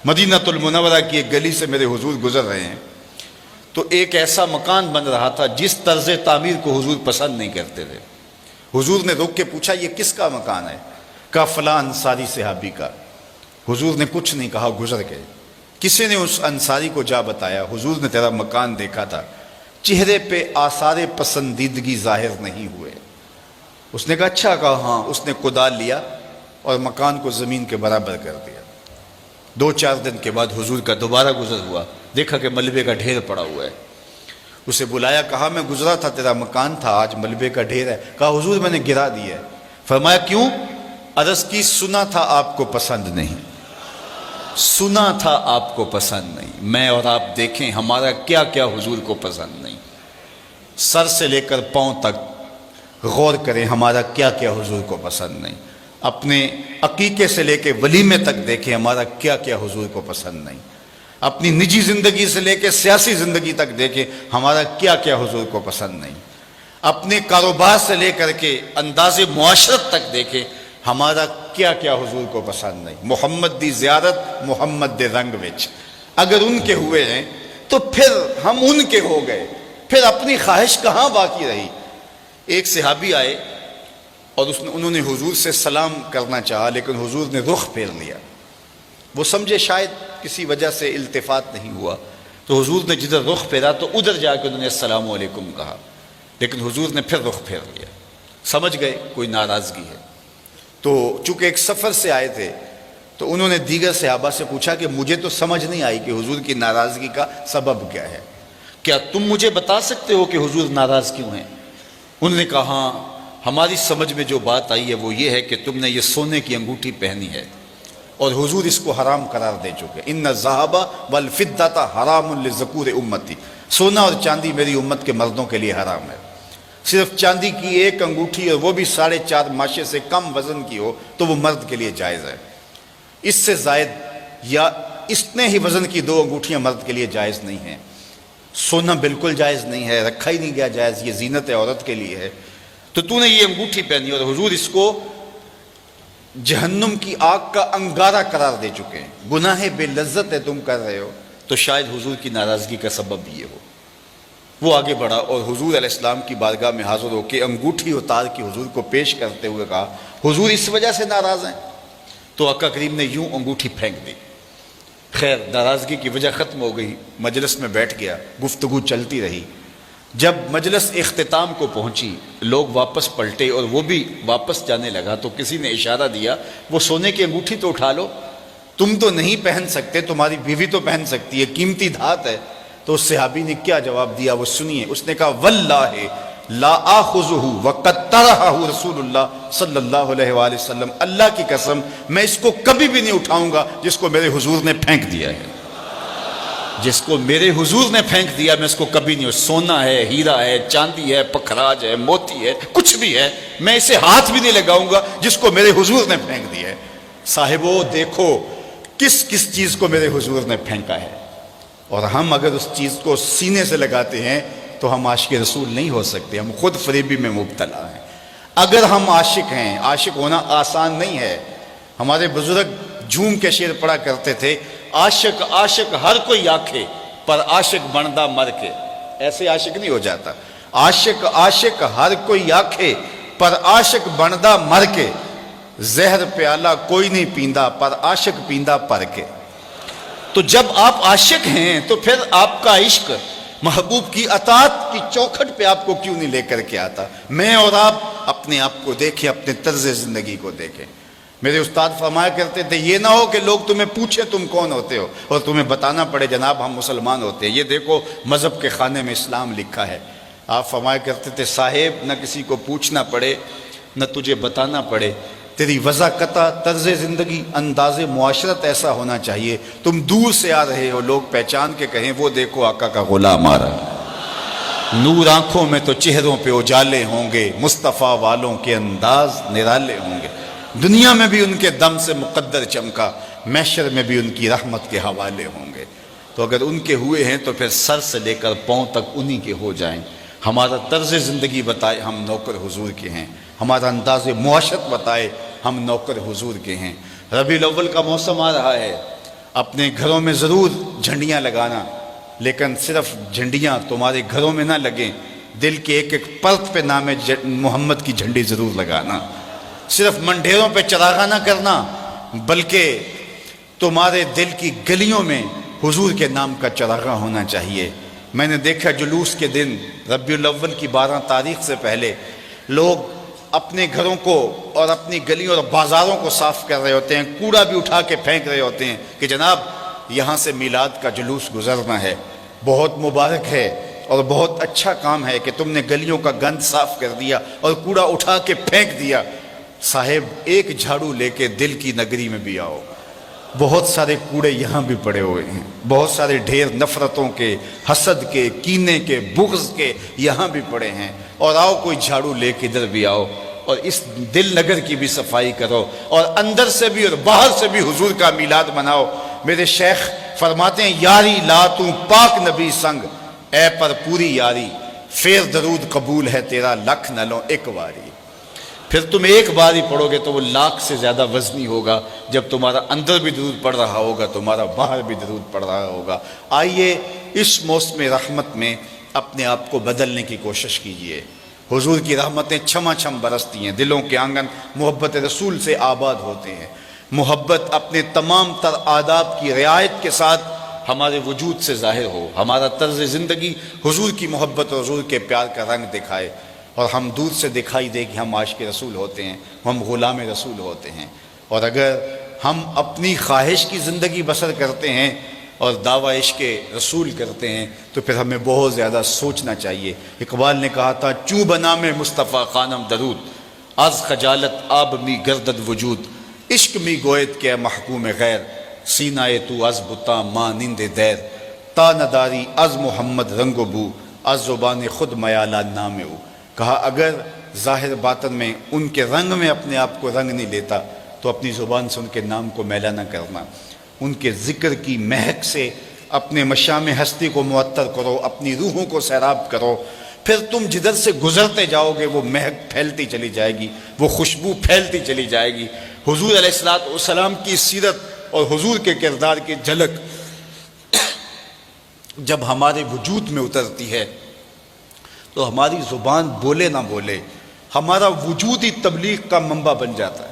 مدینہ المنورہ کی ایک گلی سے میرے حضور گزر رہے ہیں، تو ایک ایسا مکان بن رہا تھا جس طرز تعمیر کو حضور پسند نہیں کرتے تھے۔ حضور نے روک کے پوچھا یہ کس کا مکان ہے؟ کہا فلاں انصاری صحابی کا۔ حضور نے کچھ نہیں کہا، گزر گئے۔ کسی نے اس انصاری کو جا بتایا حضور نے تیرا مکان دیکھا تھا، چہرے پہ آثار پسندیدگی ظاہر نہیں ہوئے۔ اس نے کہا اچھا، کہا ہاں۔ اس نے کدال لیا اور مکان کو زمین کے برابر کر دیا۔ 2-4 دن کے بعد حضور کا دوبارہ گزر ہوا، دیکھا کہ ملبے کا ڈھیر پڑا ہوا ہے۔ اسے بلایا، کہا میں گزرا تھا، تیرا مکان تھا، آج ملبے کا ڈھیر ہے۔ کہا حضور میں نے گرا دیا ہے۔ فرمایا کیوں؟ عرض کی سنا تھا آپ کو پسند نہیں، سنا تھا آپ کو پسند نہیں۔ میں اور آپ دیکھیں ہمارا کیا کیا حضور کو پسند نہیں، سر سے لے کر پاؤں تک غور کریں ہمارا کیا کیا حضور کو پسند نہیں۔ اپنے عقیقے سے لے کے ولیمے تک دیکھیں ہمارا کیا کیا حضور کو پسند نہیں۔ اپنی نجی زندگی سے لے کے سیاسی زندگی تک دیکھیں ہمارا کیا کیا حضور کو پسند نہیں۔ اپنے کاروبار سے لے کر کے انداز معاشرت تک دیکھیں ہمارا کیا کیا حضور کو پسند نہیں۔ محمد دی زیارت محمد دے رنگ وچ، اگر ان کے ہوئے ہیں تو پھر ہم ان کے ہو گئے، پھر اپنی خواہش کہاں باقی رہی۔ ایک صحابی آئے اور انہوں نے حضور سے سلام کرنا چاہا، لیکن حضور نے رخ پھیر لیا۔ وہ سمجھے شاید کسی وجہ سے التفات نہیں ہوا، تو حضور نے جدھر رخ پھیرا تو ادھر جا کے انہوں نے السلام علیکم کہا، لیکن حضور نے پھر رخ پھیر لیا۔ سمجھ گئے کوئی ناراضگی ہے۔ تو چونکہ ایک سفر سے آئے تھے تو انہوں نے دیگر صحابہ سے پوچھا کہ مجھے تو سمجھ نہیں آئی کہ حضور کی ناراضگی کا سبب کیا ہے، کیا تم مجھے بتا سکتے ہو کہ حضور ناراض کیوں ہیں؟ انہوں نے کہا ہاں، ہماری سمجھ میں جو بات آئی ہے وہ یہ ہے کہ تم نے یہ سونے کی انگوٹھی پہنی ہے اور حضور اس کو حرام قرار دے چکے۔ ان الذھب والفضۃ حرام لذکور امتی، سونا اور چاندی میری امت کے مردوں کے لیے حرام ہے۔ صرف چاندی کی ایک انگوٹھی اور وہ بھی 4.5 ماشے سے کم وزن کی ہو تو وہ مرد کے لیے جائز ہے۔ اس سے زائد یا اتنے ہی وزن کی 2 انگوٹھیاں مرد کے لیے جائز نہیں ہیں۔ سونا بالکل جائز نہیں ہے، رکھا ہی نہیں گیا جائز، یہ زینت عورت کے لیے ہے۔ تو نے یہ انگوٹھی پہنی اور حضور اس کو جہنم کی آگ کا انگارہ قرار دے چکے ہیں، گناہ بے لذت ہے تم کر رہے ہو، تو شاید حضور کی ناراضگی کا سبب یہ ہو۔ وہ آگے بڑھا اور حضور علیہ السلام کی بارگاہ میں حاضر ہو کے انگوٹھی اتار کے حضور کو پیش کرتے ہوئے کہا حضور اس وجہ سے ناراض ہیں؟ تو آقا کریم نے یوں انگوٹھی پھینک دی۔ خیر ناراضگی کی وجہ ختم ہو گئی، مجلس میں بیٹھ گیا، گفتگو چلتی رہی۔ جب مجلس اختتام کو پہنچی، لوگ واپس پلٹے اور وہ بھی واپس جانے لگا تو کسی نے اشارہ دیا وہ سونے کی انگوٹھی تو اٹھا لو، تم تو نہیں پہن سکتے، تمہاری بیوی تو پہن سکتی ہے، قیمتی دھات ہے۔ تو اس صحابی نے کیا جواب دیا وہ سنیے۔ اس نے کہا واللہ لا آخذہ وقد طرحہ رسول اللہ صلی اللہ علیہ وآلہ وسلم، اللہ کی قسم میں اس کو کبھی بھی نہیں اٹھاؤں گا جس کو میرے حضور نے پھینک دیا ہے، جس کو میرے حضور نے پھینک دیا میں اس کو کبھی نہیں، سونا ہے، ہیرا ہے، چاندی ہے، پکھراج ہے، موتی ہے، کچھ بھی ہے، میں اسے ہاتھ بھی نہیں لگاؤں گا جس کو میرے حضور نے پھینک دیا ہے۔ صاحبو دیکھو کس کس چیز کو میرے حضور نے پھینکا ہے، اور ہم اگر اس چیز کو سینے سے لگاتے ہیں تو ہم عاشق رسول نہیں ہو سکتے، ہم خود فریبی میں مبتلا ہیں۔ اگر ہم عاشق ہیں، عاشق ہونا آسان نہیں ہے۔ ہمارے بزرگ جھوم کے شعر پڑھا کرتے تھے، عاشق عاشق ہر کوئی آکھے پر عاشق بندا مر کے، ایسے عاشق نہیں ہو جاتا۔ عاشق عاشق ہر کوئی آکھے پر عاشق بندا مر کے، زہر پیالہ کوئی نہیں پیندا پر عاشق پیندا پر کے۔ تو جب آپ عاشق ہیں تو پھر آپ کا عشق محبوب کی اطاعت کی چوکھٹ پہ آپ کو کیوں نہیں لے کر کے آتا؟ میں اور آپ اپنے آپ کو دیکھیں، اپنے طرز زندگی کو دیکھیں۔ میرے استاد فرمایا کرتے تھے یہ نہ ہو کہ لوگ تمہیں پوچھیں تم کون ہوتے ہو اور تمہیں بتانا پڑے جناب ہم مسلمان ہوتے ہیں، یہ دیکھو مذہب کے خانے میں اسلام لکھا ہے۔ آپ فرمایا کرتے تھے صاحب نہ کسی کو پوچھنا پڑے نہ تجھے بتانا پڑے، تیری وضاحت طرز زندگی انداز معاشرت ایسا ہونا چاہیے تم دور سے آ رہے ہو لوگ پہچان کے کہیں وہ دیکھو آقا کا غلام آ رہا ہے۔ نور آنکھوں میں تو چہروں پہ اجالے ہوں گے، مصطفیٰ والوں کے انداز نرالے ہوں گے، دنیا میں بھی ان کے دم سے مقدر چمکا، محشر میں بھی ان کی رحمت کے حوالے ہوں گے۔ تو اگر ان کے ہوئے ہیں تو پھر سر سے لے کر پاؤں تک انہی کے ہو جائیں۔ ہمارا طرز زندگی بتائے ہم نوکر حضور کے ہیں، ہمارا انداز معاشرت بتائے ہم نوکر حضور کے ہیں۔ ربیع الاول کا موسم آ رہا ہے، اپنے گھروں میں ضرور جھنڈیاں لگانا، لیکن صرف جھنڈیاں تمہارے گھروں میں نہ لگیں، دل کے ایک ایک پرت پہ نام محمد کی جھنڈی ضرور لگانا۔ صرف منڈیروں پہ چراغاں نہ کرنا، بلکہ تمہارے دل کی گلیوں میں حضور کے نام کا چراغاں ہونا چاہیے۔ میں نے دیکھا جلوس کے دن ربیع الاول کی 12 تاریخ سے پہلے لوگ اپنے گھروں کو اور اپنی گلیوں اور بازاروں کو صاف کر رہے ہوتے ہیں، کوڑا بھی اٹھا کے پھینک رہے ہوتے ہیں کہ جناب یہاں سے میلاد کا جلوس گزرنا ہے۔ بہت مبارک ہے اور بہت اچھا کام ہے کہ تم نے گلیوں کا گند صاف کر دیا اور کوڑا اٹھا کے پھینک دیا۔ صاحب ایک جھاڑو لے کے دل کی نگری میں بھی آؤ، بہت سارے کوڑے یہاں بھی پڑے ہوئے ہیں، بہت سارے ڈھیر نفرتوں کے، حسد کے، کینے کے، بغض کے یہاں بھی پڑے ہیں، اور آؤ کوئی جھاڑو لے کے ادھر بھی آؤ اور اس دل نگر کی بھی صفائی کرو، اور اندر سے بھی اور باہر سے بھی حضور کا میلاد مناؤ۔ میرے شیخ فرماتے ہیں یاری لا تو پاک نبی سنگ، اے پر پوری یاری، پھر درود قبول ہے تیرا لکھ نہ لو ایک واری۔ پھر تم ایک بار ہی پڑھو گے تو وہ لاکھ سے زیادہ وزنی ہوگا، جب تمہارا اندر بھی درود پڑھ رہا ہوگا، تمہارا باہر بھی درود پڑھ رہا ہوگا۔ آئیے اس موسم رحمت میں اپنے آپ کو بدلنے کی کوشش کیجئے۔ حضور کی رحمتیں چھما چھم برستی ہیں، دلوں کے آنگن محبت رسول سے آباد ہوتے ہیں۔ محبت اپنے تمام تر آداب کی رعایت کے ساتھ ہمارے وجود سے ظاہر ہو، ہمارا طرز زندگی حضور کی محبت اور حضور کے پیار کا رنگ دکھائے، اور ہم دور سے دکھائی دے کہ ہم عاشق رسول ہوتے ہیں، ہم غلام رسول ہوتے ہیں۔ اور اگر ہم اپنی خواہش کی زندگی بسر کرتے ہیں اور دعویٰ عشق رسول کرتے ہیں تو پھر ہمیں بہت زیادہ سوچنا چاہیے۔ اقبال نے کہا تھا چوں بنا میں مصطفیٰ خانم درود، از خجالت آب می گردد وجود، عشق می گوید کہ محکوم غیر، سینہ تو از بتا مانند دیر، تا نداری از محمد رنگ و بو، از زبان خود میالہ نام او۔ کہا اگر ظاہر باطن میں ان کے رنگ میں اپنے آپ کو رنگ نہیں لیتا تو اپنی زبان سے ان کے نام کو میلا نہ کرنا، ان کے ذکر کی مہک سے اپنے مشام ہستی کو معطر کرو، اپنی روحوں کو سیراب کرو، پھر تم جدھر سے گزرتے جاؤ گے وہ مہک پھیلتی چلی جائے گی، وہ خوشبو پھیلتی چلی جائے گی۔ حضور علیہ السلام کی سیرت اور حضور کے کردار کی جھلک جب ہمارے وجود میں اترتی ہے تو ہماری زبان بولے نہ بولے ہمارا وجود ہی تبلیغ کا منبع بن جاتا ہے۔